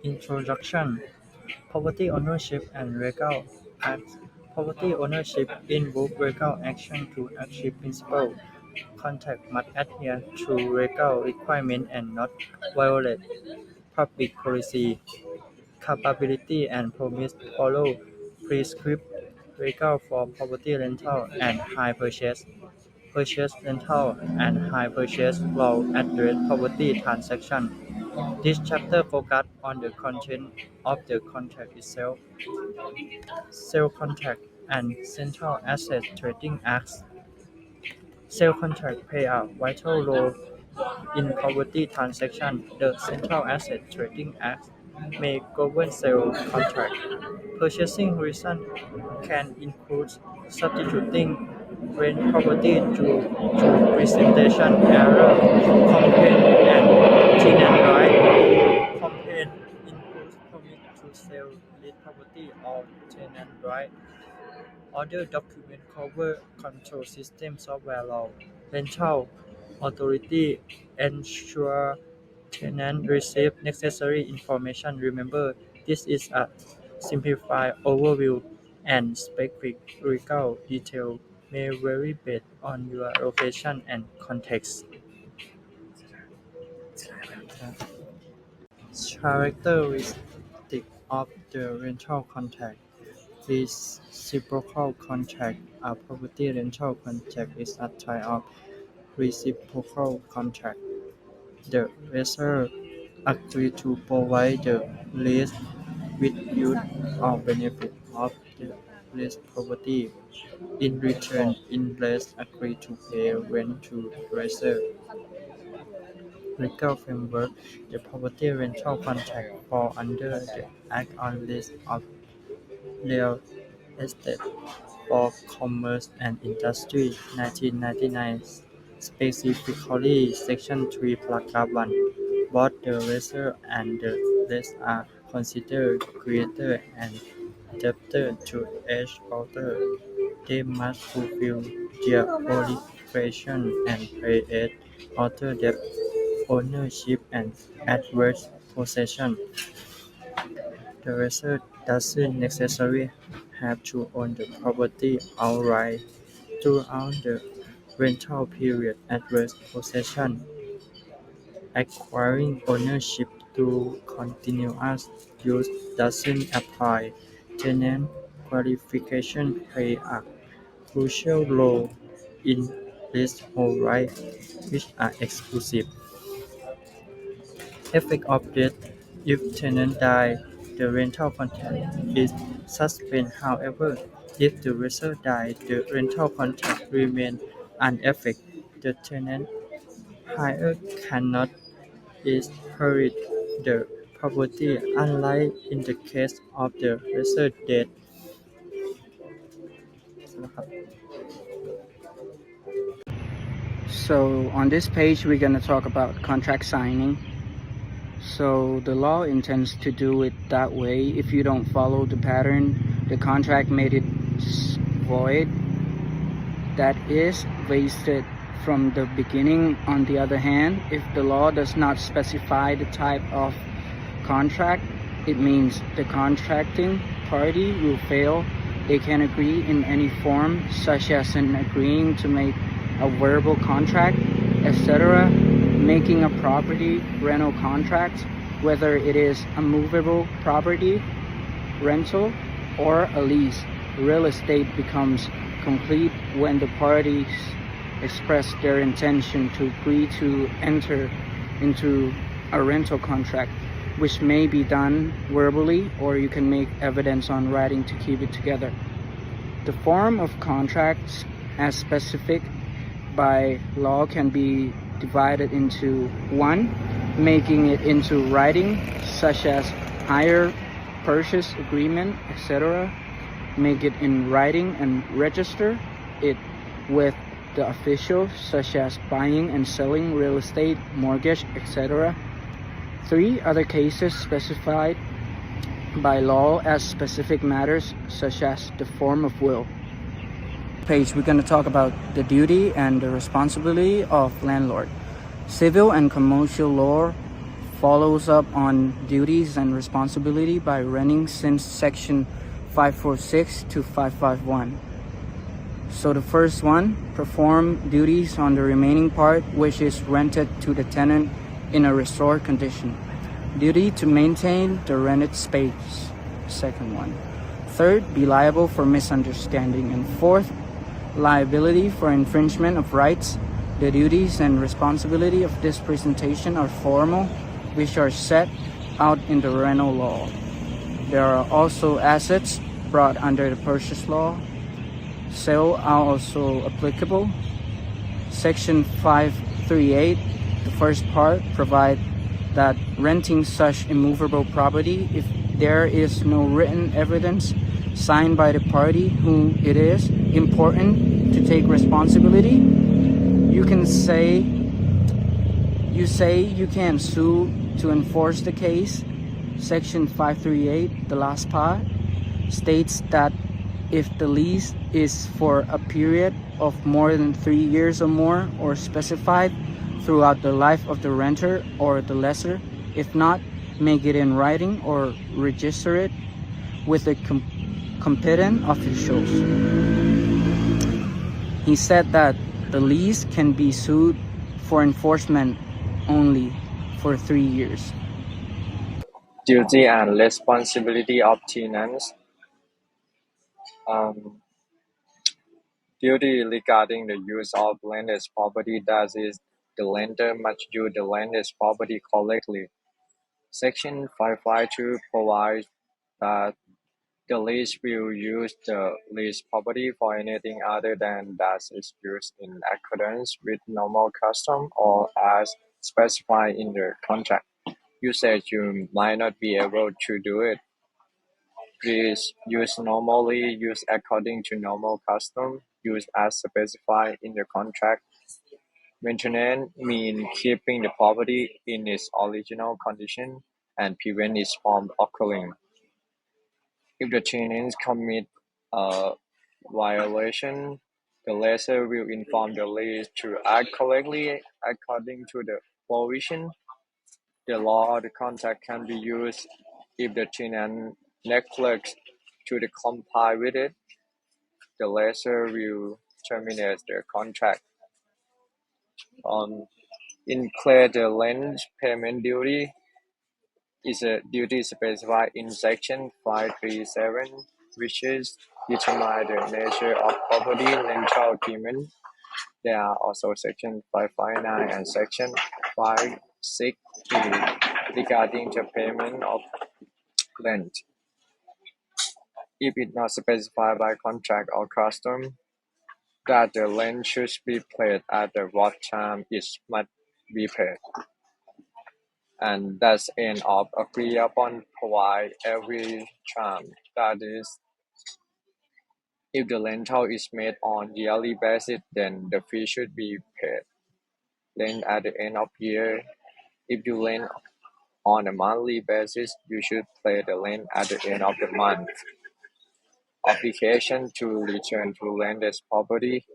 Introduction. Property ownership and legal acts. Property ownership involves legal action to achieve principal. Contract must adhere to legal requirements and not violate public policy. Capability and promise follow prescribed legal for property rental and hire purchase. Purchase rental and hire purchase law address property transactions. This chapter focuses on the content of the contract itself. Sale contract and Central Asset Trading Acts. Sale contract play a vital role in property transactions. The Central Asset Trading Act may govern sale contract. Purchasing reason can include substituting rent property through presentation error, complaint, and tenant right. Complaint includes permit to sell lease property or tenant right. Other documents cover control system software law. Rental authority ensure tenants receive necessary information. Remember, this is a simplified overview and specific legal detail may vary based on your location and context. Characteristics of the rental contract. Reciprocal contract. A property rental contract is a type of reciprocal contract. The lessor agrees to provide the lease with use or benefit of the leased property. In return, investors agree to pay rent to the lessor. Legal framework. The property rental contract falls under the Act on Lease of Real Estate for Commerce and Industry, 1999, specifically Section 3, Paragraph 1. Both the lessor and the lessee are considered creator and debtor to each other. They must fulfill their obligation and pay each other debt, ownership, and adverse possession. The lessor doesn't necessarily have to own the property outright throughout the rental period. Adverse possession, acquiring ownership through continuous use doesn't apply. Tenant qualification play a crucial role in leasehold rights, which are exclusive. Effect of death. If tenant die, the rental contract is suspended. However, if the lessor dies, the rental contract remains unaffected. The tenant hire cannot inherit the property, unlike in the case of the lesser death. So on this page, we're going to talk about contract signing. So the law intends to do it that way. If you don't follow the pattern, the contract made it void. That is wasted from the beginning. On the other hand, if the law does not specify the type of contract, it means the contracting party will fail. They can agree in any form, such as in agreeing to make a verbal contract, etc., making a property rental contract, whether it is a movable property, rental, or a lease. Real estate becomes complete when the parties express their intention to agree to enter into a rental contract, which may be done verbally, or you can make evidence on writing to keep it together. The form of contracts as specific by law can be divided into 1. Making it into writing, such as hire, purchase agreement, etc. Make it in writing and register it with the official, such as buying and selling real estate, mortgage, etc. 3. Other cases specified by law as specific matters, such as the form of will. Page, we're going to talk about the duty and the responsibility of landlord. Civil and commercial law follows up on duties and responsibility by running since section 546 to 551. So the first one, perform duties on the remaining part which is rented to the tenant in a restored condition. Duty to maintain the rented space, second one. Third, be liable for misunderstanding. And fourth, liability for infringement of rights. The duties and responsibility of this presentation are formal, which are set out in the rental law. There are also assets brought under the purchase law. Sale are also applicable. Section 538, the first part, provide that renting such immovable property, if there is no written evidence signed by the party who it is important to take responsibility, you say you can sue to enforce the case. Section 538, the last part, states that if the lease is for a period of more than 3 years or more, or specified throughout the life of the renter or the lessor, if not, make it in writing or register it with the competent officials. He said that the lease can be sued for enforcement only for 3 years. Duty and responsibility of tenants. Duty regarding the use of lender's property, that is, the lender must use the lender's property correctly. Section 552 provides that the lease will use the leased property for anything other than that is used in accordance with normal custom or as specified in the contract. You said you might not be able to do it. Please use normally, use according to normal custom, use as specified in the contract. Maintenance means keeping the property in its original condition and prevent its from occurring. If the tenants commit a violation, the lessor will inform the lease to act correctly according to the provision. The law or the contract can be used if the tenant neglects to comply with it. The lessor will terminate the contract. Include the rent payment duty is a duty specified in Section 537, which is determine the nature of property rental agreement. There are also Section 559 and Section 563 regarding the payment of rent. If it not specified by contract or custom that the rent should be paid at the what time it must be paid, and thus end of agree upon provide every time. That is, if the rental is made on yearly basis, then the fee should be paid. Rent at the end of year. If you rent on a monthly basis, you should pay the rent at the end of the month. Application to return to lender's property.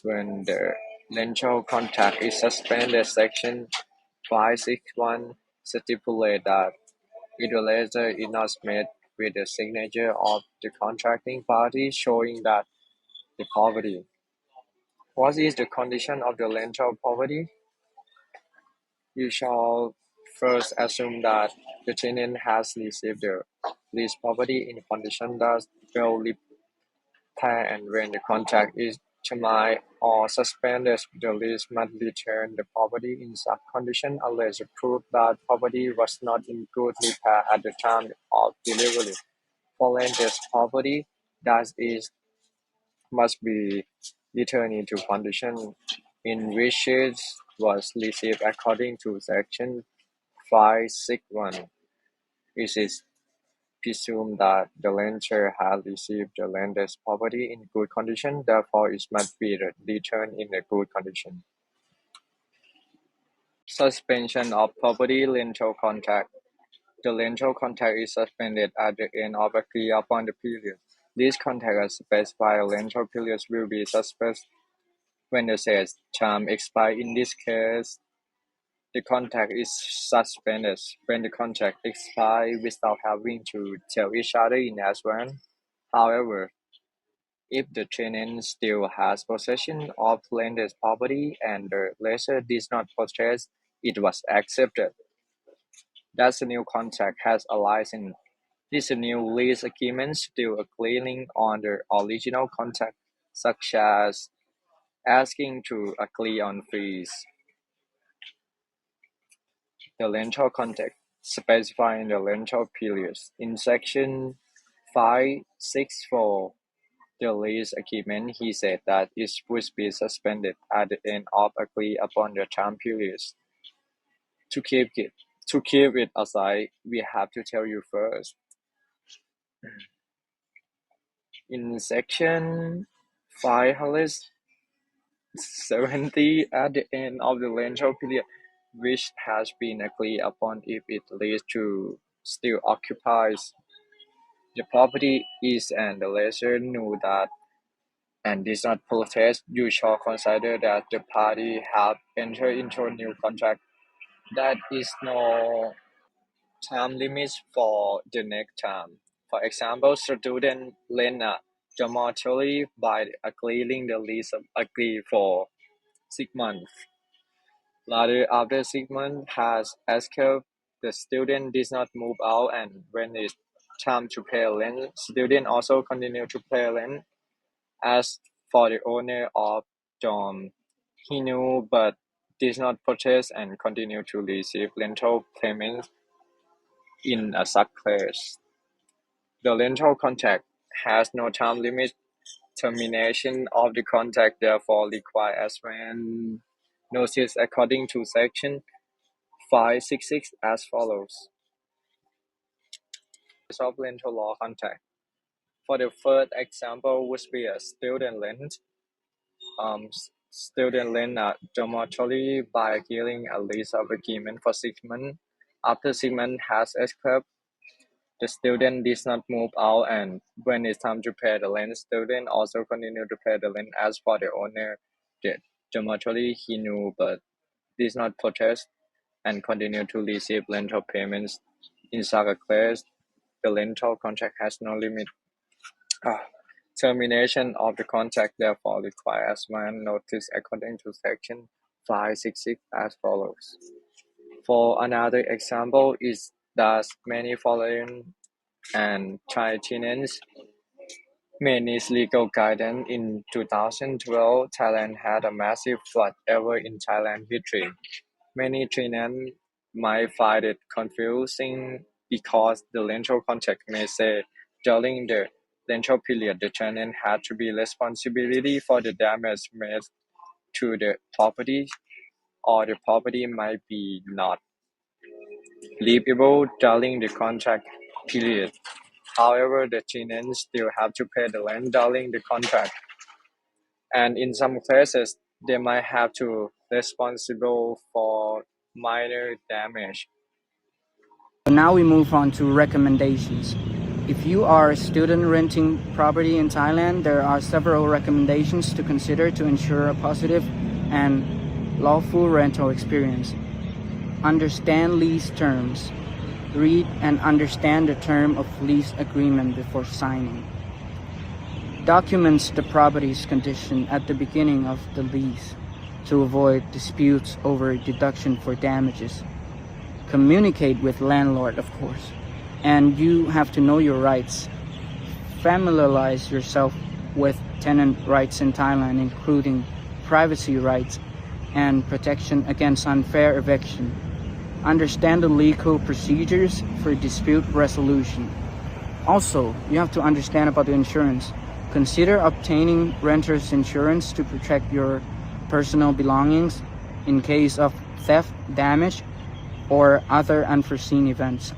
When the rental contract is suspended, Section 561 stipulates that if the letter is not made with the signature of the contracting party showing that the property. What is the condition of the rental property? You shall first assume that the tenant has received the leased property in condition that will repair, and when the contract is terminated or suspended, the lease must return the property in such condition unless the proof that property was not in good repair at the time of delivery. For lender's property, that is must be returned into condition in which it was received according to Section 561. It is presumed that the lender has received the lender's property in good condition, therefore it must be returned in a good condition. Suspension of property rental contract. The rental contract is suspended at the end of agreed upon the period. These contracts specify rental periods will be suspended when the sales term expires. In this case, The contract is suspended when the contract expires without having to tell each other in advance. However, if the tenant still has possession of lender's property and the lessor did not purchase, it was accepted. Thus, the new contract has a license. This new lease agreement still agreeing on the original contract, such as asking to agree on fees. The rental contract specifying the rental periods. In section 564, the lease agreement, he said that it would be suspended at the end of agree upon the time periods. To keep it aside, we have to tell you first. In section 570, at the end of the rental period, which has been agreed upon if it leads to still occupies the property is and the lessor knew that and did not protest, you shall consider that the party have entered into a new contract. That is no time limit for the next term. For example, student lend a dormitory by agreeing the lease agree for 6 months. Later, after 6 months has escaped, the student did not move out, and when it's time to pay rent, student also continue to pay rent. As for the owner of dorm, he knew but did not protest and continued to receive rental payments in a such case. The rental contract has no time limit. Termination of the contract therefore requires advance notice according to section 566 as follows. Of rental law contract. For the first example would be a student lend a dormitory by agreeing a lease of agreement for 6 months. After 6 months has expired, the student did not move out, and when it's time to pay the rent, student also continue to pay the rent. As for the owner, the dormitory he knew but did not protest and continue to receive rental payments. In such a case, the rental contract has no limit. Termination of the contract therefore requires advance notice according to section 566 as follows. For another example is thus many foreign and Thai tenants may need legal guidance. In 2012, Thailand had a massive flood ever in Thailand history. Many tenants might find it confusing because the rental contract may say during the rental period the tenant had to be responsibility for the damage made to the property, or the property might be not livable during the contract period. However, the tenants still have to pay the rent during the contract, and in some cases, they might have to responsible for minor damage. So now we move on to recommendations. If you are a student renting property in Thailand, there are several recommendations to consider to ensure a positive and lawful rental experience. Understand lease terms. Read and understand the term of lease agreement before signing. Documents the property's condition at the beginning of the lease to avoid disputes over deduction for damages. Communicate with landlord, of course, and you have to know your rights. Familiarize yourself with tenant rights in Thailand, including privacy rights and protection against unfair eviction. Understand the legal procedures for dispute resolution. Also, you have to understand about the insurance. Consider obtaining renter's insurance to protect your personal belongings in case of theft, damage, or other unforeseen events.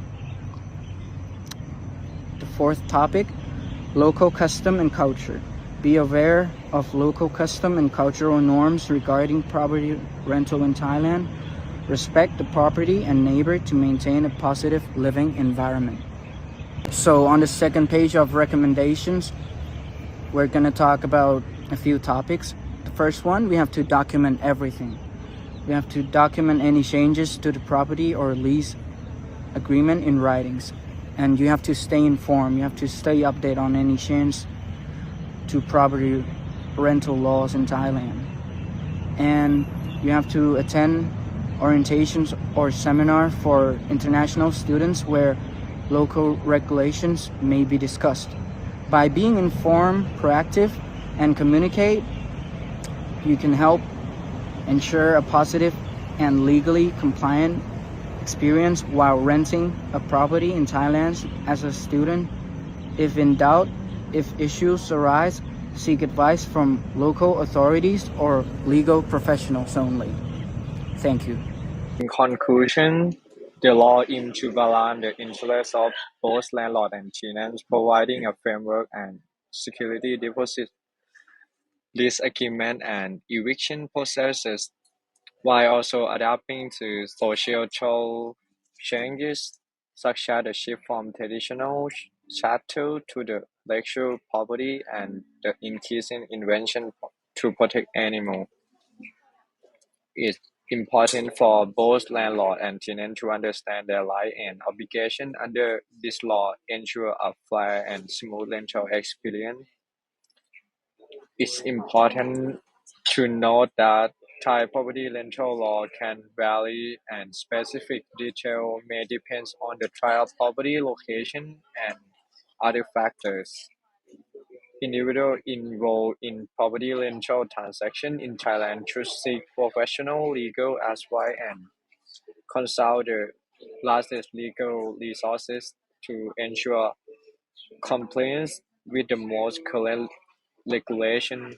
The fourth topic, local custom and culture. Be aware of local custom and cultural norms regarding property rental in Thailand. Respect the property and neighbor to maintain a positive living environment. So on the second page of recommendations, we're going to talk about a few topics. The first one, we have to document everything. You have to document any changes to the property or lease agreement in writings. And you have to stay informed. You have to stay updated on any change to property rental laws in Thailand. And you have to attend orientations or seminar for international students where local regulations may be discussed. By being informed, proactive, and communicate, you can help ensure a positive and legally compliant experience while renting a property in Thailand as a student. If in doubt, if issues arise, seek advice from local authorities or legal professionals only. Thank you. In conclusion, the law aims to balance the interests of both landlord and tenants, providing a framework and security deposit, lease agreement, and eviction processes, while also adapting to societal changes such as the shift from traditional chattel to the leisure property and the increasing invention to protect animals. It's important for both landlord and tenant to understand their rights and obligations under this law, ensure a fair and smooth rental experience. It's important to note that Thai property rental law can vary and specific detail may depend on the trial property location and other factors. Individuals involved in property rental transactions in Thailand should seek professional legal advice and consult the latest legal resources to ensure compliance with the most current regulation.